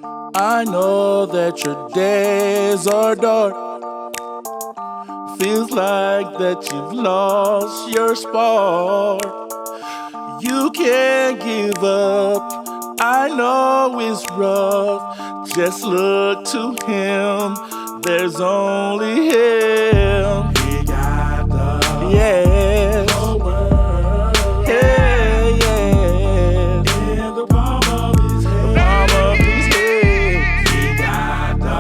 I know that your days are dark. Feels like that you've lost your spark. You can't give up. I know it's rough. Just look to him. There's only him. He got the whole world. Yeah, yeah. In the palm of his hand. The palm of his hand. He got the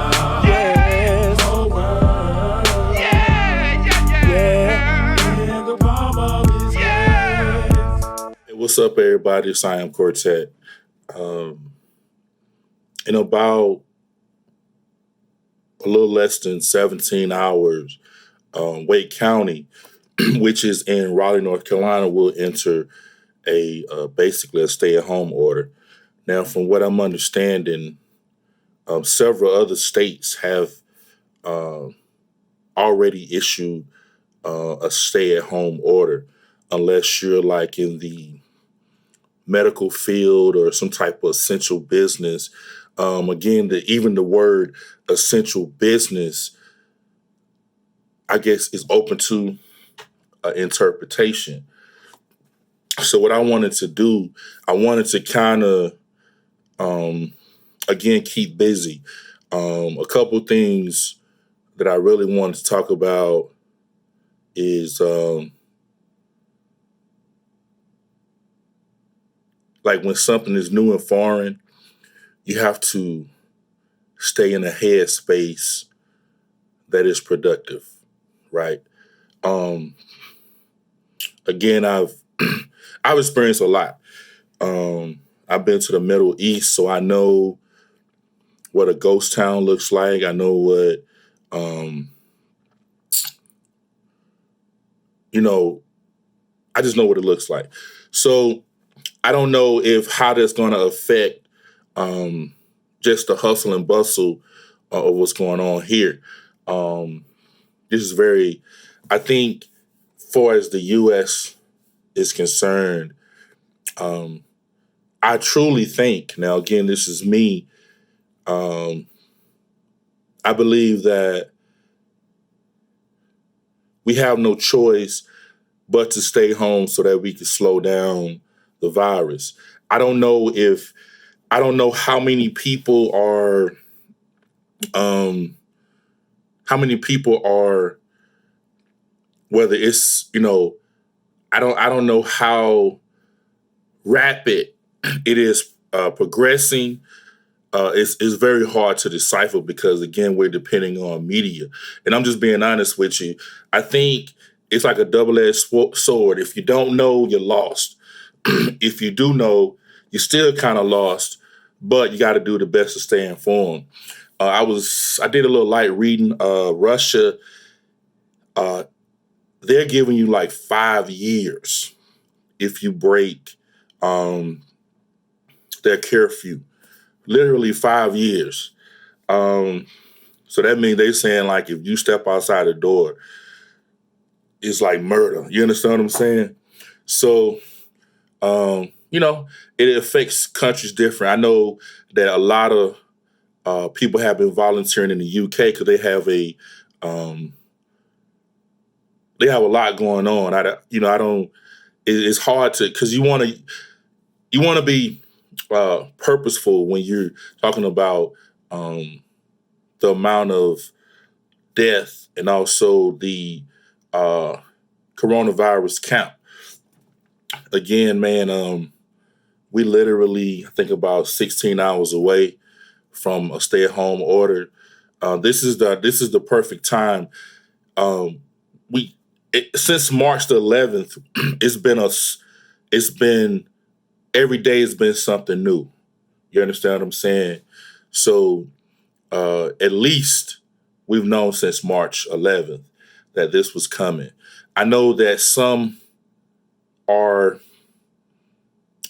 whole world. Yeah, yeah, yeah. In the palm of his hand. Hey, what's up, everybody? It's I Am Quartet. In about a little less than 17 hours, Wake County, which is in Raleigh, North Carolina, will enter basically a stay-at-home order. Now, from what I'm understanding, several other states have already issued a stay-at-home order, unless you're like in the medical field or some type of essential business. Again, even the word essential business, I guess, is open to interpretation. So what I wanted to do, I wanted to kind of, again, keep busy. A couple things that I really wanted to talk about is like when something is new and foreign, you have to stay in a headspace that is productive, right? Again, I've experienced a lot. I've been to the Middle East, so I know what a ghost town looks like. I know what, I just know what it looks like. So I don't know how that's going to affect just the hustle and bustle of what's going on here. This is I think, far as the U.S. is concerned, I truly think, now again, this is me, I believe that we have no choice but to stay home so that we can slow down the virus. I don't know how many people are, whether it's, I don't know how rapid it is progressing. It's very hard to decipher because, again, we're depending on media. And I'm just being honest with you. I think it's like a double-edged sword. If you don't know, you're lost. If you do know, you're still kind of lost, but you got to do the best to stay informed. I did a little light reading. Russia, they're giving you like 5 years if you break their curfew. Literally 5 years. So that means they're saying, like, if you step outside the door, it's like murder. You understand what I'm saying? So, it affects countries different. I know that a lot of people have been volunteering in the UK because they have a lot going on. It's hard because you want to be purposeful when you're talking about the amount of death and also the coronavirus count. Again, man, we literally, I think, about 16 hours away from a stay-at-home order. This is the perfect time. Since March the 11th, it's been every day has been something new. You understand what I'm saying? So at least we've known since March 11th that this was coming. I know that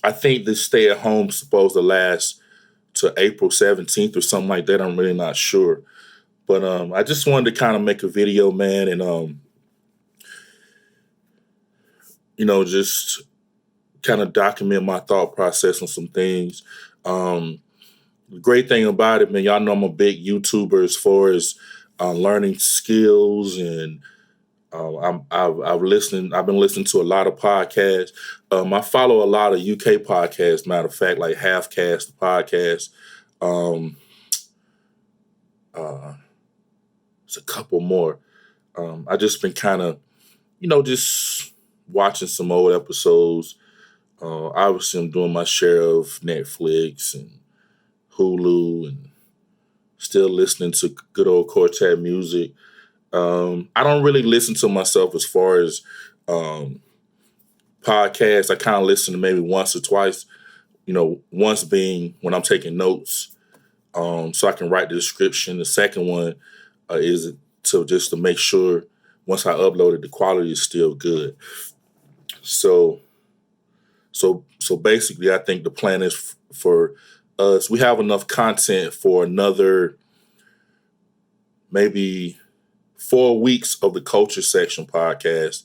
I think this stay at home is supposed to last to April 17th or something like that. I'm really not sure. But I just wanted to kind of make a video, man, and just kind of document my thought process on some things. The great thing about it, man, y'all know I'm a big YouTuber as far as learning skills, and I've been listening to a lot of podcasts. I follow a lot of UK podcasts. Matter of fact, like Halfcast the podcast. Um, uh, there's a couple more. I just been kind of, just watching some old episodes. Obviously, I'm doing my share of Netflix and Hulu, and still listening to good old quartet music. I don't really listen to myself as far as um, podcasts. I kind of listen to maybe once or twice. Once being when I'm taking notes, so I can write the description. The second one is to make sure once I upload it, the quality is still good. So so basically, I think the plan is for us. We have enough content for another maybe 4 weeks of the Culture Section podcast.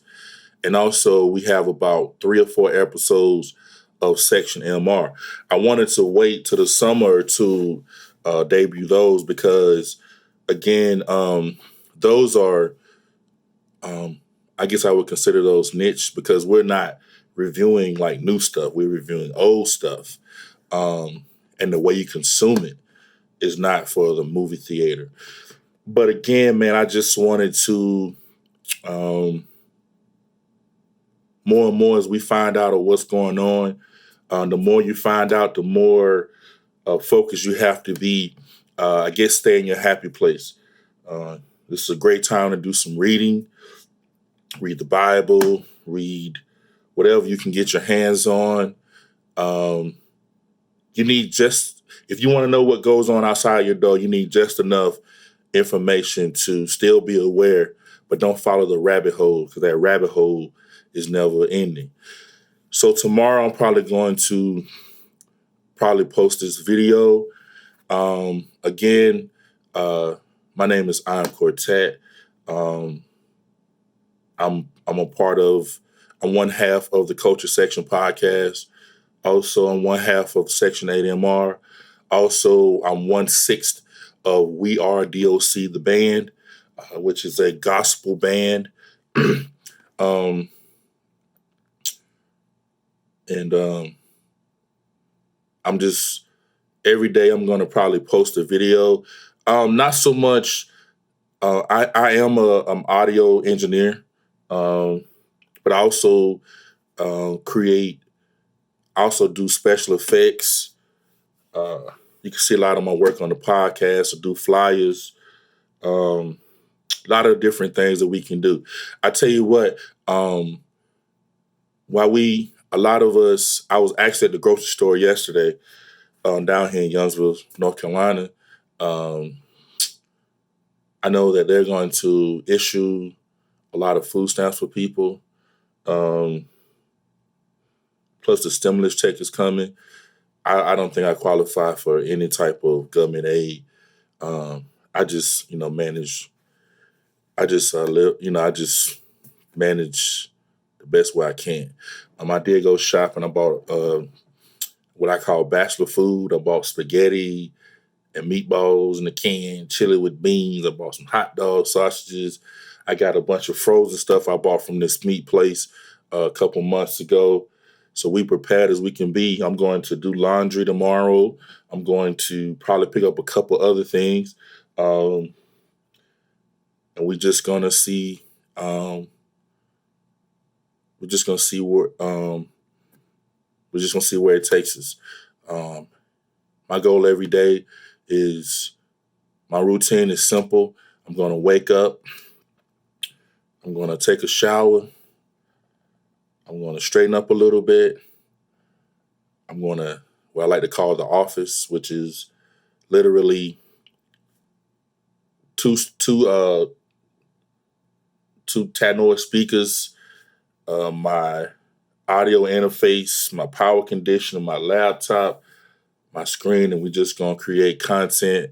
And also, we have about 3 or 4 episodes of Section MR. I wanted to wait till the summer to debut those because, again, those are, I guess I would consider those niche because we're not reviewing like new stuff. We're reviewing old stuff. And the way you consume it is not for the movie theater. But again, man, I just wanted to more and more as we find out of what's going on. The more you find out, the more focused you have to be. I guess stay in your happy place. This is a great time to do some reading. Read the Bible. Read whatever you can get your hands on. You need if you want to know what goes on outside your door, you need just enough information to still be aware, but don't follow the rabbit hole because that rabbit hole is never ending. So tomorrow I'm probably going to post this video. Again, my name is I'm Quartet. I'm one half of the Culture Section podcast. Also, I'm one half of Section 8MR. Also, I'm 1/6 of We Are DOC, the band, which is a gospel band. um, and I'm just every day I'm going to probably post a video. Not so much. I am a audio engineer, but I also create. I also do special effects. You can see a lot of my work on the podcast. I do flyers. A lot of different things that we can do. I tell you what. A lot of us, I was actually at the grocery store yesterday down here in Youngsville, North Carolina. Um, I know that they're going to issue a lot of food stamps for people. Um, plus, the stimulus check is coming. I don't think I qualify for any type of government aid. I just, manage. I just live. I just manage the best way I can. I did go shopping. I bought what I call bachelor food. I bought spaghetti and meatballs in a can, chili with beans. I bought some hot dogs, sausages. I got a bunch of frozen stuff I bought from this meat place a couple months ago. So we prepared as we can be. I'm going to do laundry tomorrow. I'm going to probably pick up a couple other things. And we're just gonna see. We're just gonna see where. We're just gonna see where it takes us. My goal every day is my routine is simple. I'm gonna wake up. I'm gonna take a shower. I'm gonna straighten up a little bit. I'm gonna what I like to call the office, which is literally two Tannoy speakers, my audio interface, my power conditioner, my laptop, my screen, and we're just gonna create content.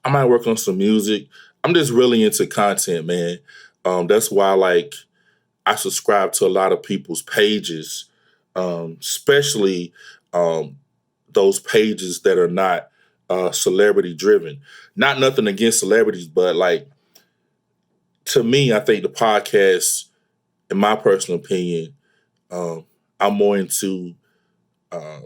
I might work on some music. I'm just really into content, man. That's why I subscribe to a lot of people's pages, especially those pages that are not celebrity driven. Not nothing against celebrities, but like to me, I think the podcast, in my personal opinion, um, I'm more into um,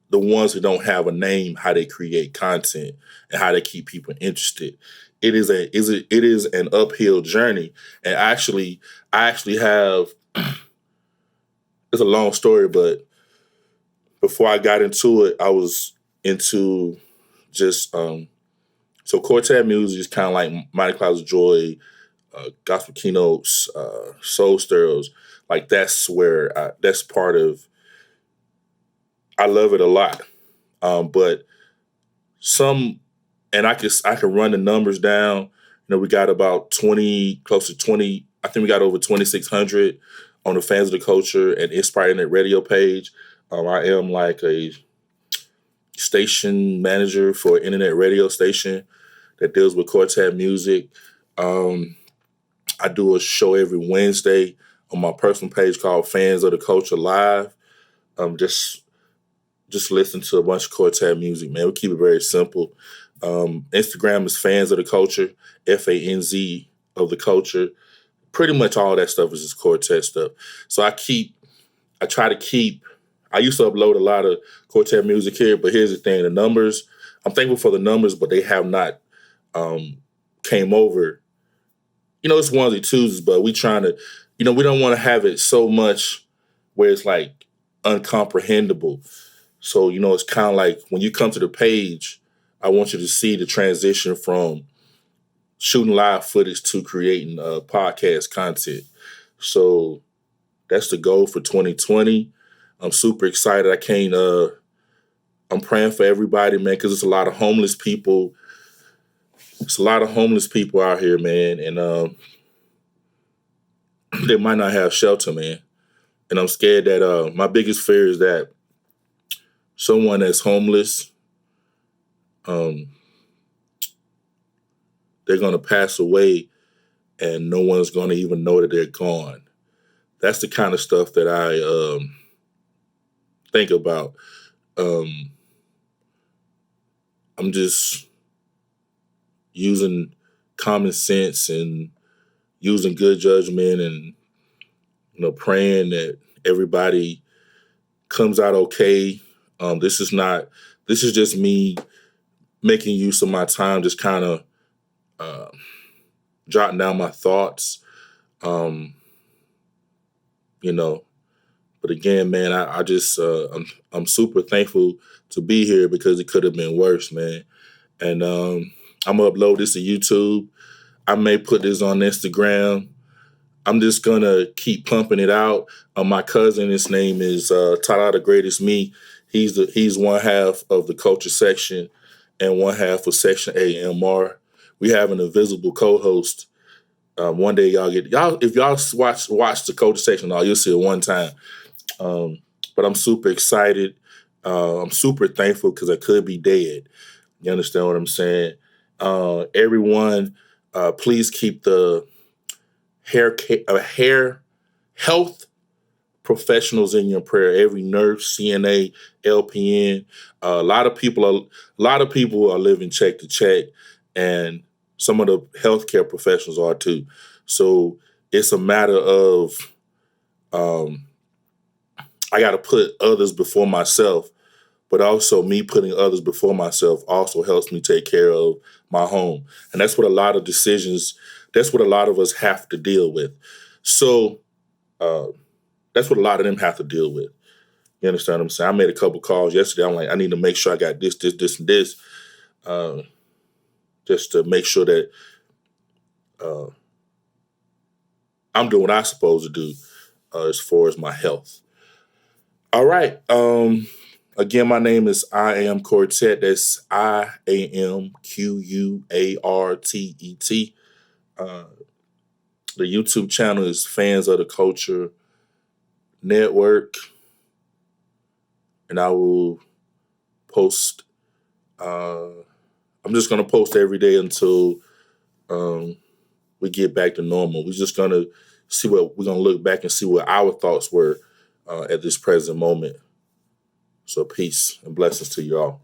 the ones who don't have a name, how they create content and how they keep people interested. It is an uphill journey, and I actually have. It's a long story, but before I got into it, I was into just so quartet music is kind of like Mighty Clouds of Joy, gospel keynotes, soul stirrers. Like that's part of. I love it a lot, but some, and I can run the numbers down. We got about 20, close to 20. I think we got over 2,600 on the Fans of the Culture and Inspire Internet Radio page. I am like a station manager for an internet radio station that deals with quartet music. Um, I do a show every Wednesday on my personal page called Fans of the Culture Live. Just listen to a bunch of quartet music, man. We keep it very simple. Instagram is Fans of the Culture, FANZ of the Culture. Pretty much all that stuff is just quartet stuff. So I used to upload a lot of quartet music here, but here's the thing, the numbers, I'm thankful for the numbers, but they have not came over. It's onesie twosies, but we trying to, we don't want to have it so much where it's like uncomprehendable. So, it's kind of like when you come to the page, I want you to see the transition from shooting live footage to creating podcast content. So that's the goal for 2020. I'm super excited. I'm praying for everybody, man, because it's a lot of homeless people. It's a lot of homeless people out here, man, and they might not have shelter, man. And I'm scared that my biggest fear is that someone that's homeless, they're going to pass away and no one's going to even know that they're gone. That's the kind of stuff that I think about. I'm just using common sense and using good judgment and, praying that everybody comes out okay. This is just me making use of my time, just kind of jotting down my thoughts. Um, but again, man, I'm super thankful to be here because it could have been worse, man. And I'm gonna upload this to YouTube. I may put this on Instagram. I'm just gonna keep pumping it out. My cousin, his name is Tala the Greatest Me. He's one half of the culture section and one half of Section AMR. We have an invisible co-host. One day y'all if y'all watch the culture section, you'll see it one time. But I'm super excited. I'm super thankful because I could be dead. You understand what I'm saying? Everyone, please keep the hair health professionals in your prayer. Every nurse, CNA, LPN. A lot of people are living check to check, and some of the healthcare professionals are too. So it's a matter of I got to put others before myself, but also me putting others before myself also helps me take care of my home. And that's what a lot of us have to deal with. So that's what a lot of them have to deal with. You understand what I'm saying? I made a couple calls yesterday. I'm like, I need to make sure I got this, and this, just to make sure that I'm doing what I'm supposed to do as far as my health. All right. Again, my name is I Am Quartet. That's IAMQUARTET. The YouTube channel is Fans of the Culture Network. And I will post, I'm just going to post every day until we get back to normal. We're just going to look back and see what our thoughts were at this present moment. So peace and blessings to you all.